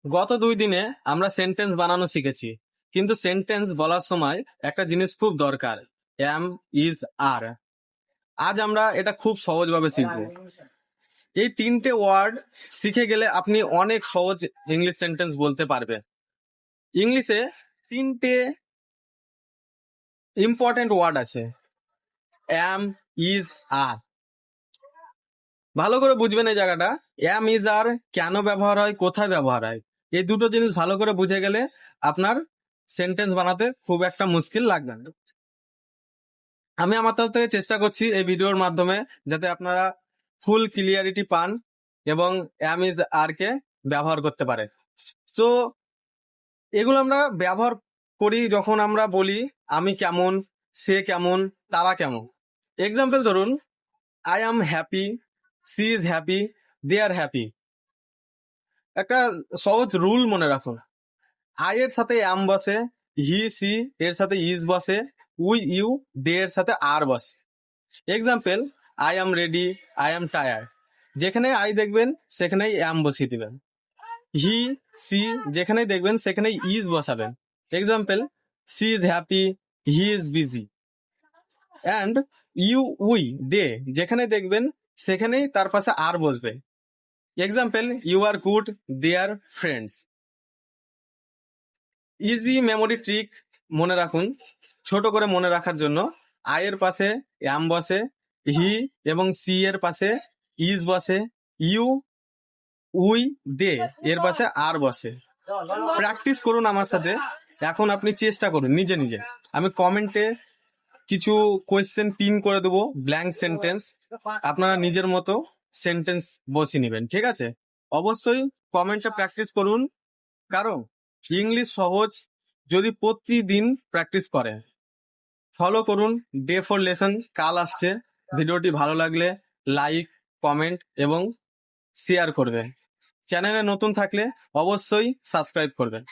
গত 2 দিনে আমরা সেন্টেন্স বানানো শিখেছি, কিন্তু সেন্টেন্স বলার সময় একটা জিনিস খুব দরকার, এম, ইজ, আর। আজ আমরা এটা খুব সহজভাবে শিখবো। এই 3টে ওয়ার্ড শিখে গেলে আপনি অনেক সহজ ইংলিশ সেন্টেন্স বলতে পারবেন। ইংলিশে 3টে ইম্পর্টেন্ট ওয়ার্ড আছে, এম, ইজ, আর। ভালো করে বুঝবেন এই জায়গাটা। এম, ইজ, আর কেন ব্যবহার হয়, কোথায় ব্যবহার হয়, এই দুটো জিনিস ভালো করে বুঝে গেলে আপনার সেন্টেন্স বানাতে খুব একটা মুশকিল লাগবে না। আমি আমার তরফ থেকে চেষ্টা করছি এই ভিডিওর মাধ্যমে যাতে আপনারা ফুল ক্লিয়ারিটি পান এবং এম, ইজ, আর কে ব্যবহার করতে পারে। তো এগুলো আমরা ব্যবহার করি যখন আমরা বলি আমি কেমন, সে কেমন, তারা কেমন। এক্সাম্পল ধরুন, I am happy, she is happy, they are happy. একটা সহজ রুল মনে রাখুন, আই এর সাথে অ্যাম বসে, হি, সি এর সাথে ইজ বসে, উই, ইউ, দে এর সাথে আর বসে। Example, I am ready, I am tired. যেখানে আই দেখবেন সেখানেই অ্যাম বসিয়ে দিবেন। হি, সি যেখানেই দেখবেন সেখানেই ইজ বসাবেন। Example, she is happy, he is busy. And you, we, they যেখানে দেখবেন সেখানেই তার পাশে আর বসবে। Example, you are good, they are friends. Easy memory trick মনে রাখুন, ছোট করে মনে রাখার জন্য আই এর পাশে অ্যাম বসে, হি এবং সি এর পাশে ইজ বসে, ইউ, উই, দে এর পাশে আর বসে। প্র্যাকটিস করুন আমার সাথে। এখন আপনি চেষ্টা করুন নিজে নিজে। আমি কমেন্টে কিছু কোয়েশ্চেন পিন করে দেবো, ব্ল্যাঙ্ক সেন্টেন্স। আপনারা নিজের মতো সেন্টেন্স বসিয়ে নেবেন, ঠিক আছে? অবশ্যই কমেন্টে প্র্যাকটিস করুন, কারণ ইংলিশ সহজ যদি প্রতিদিন প্র্যাকটিস করেন। ফলো করুন ডে 4 লেসন, কাল আসছে। ভিডিওটি ভালো লাগলে লাইক, কমেন্ট এবং শেয়ার করবেন। চ্যানেলে নতুন থাকলে অবশ্যই সাবস্ক্রাইব করবেন।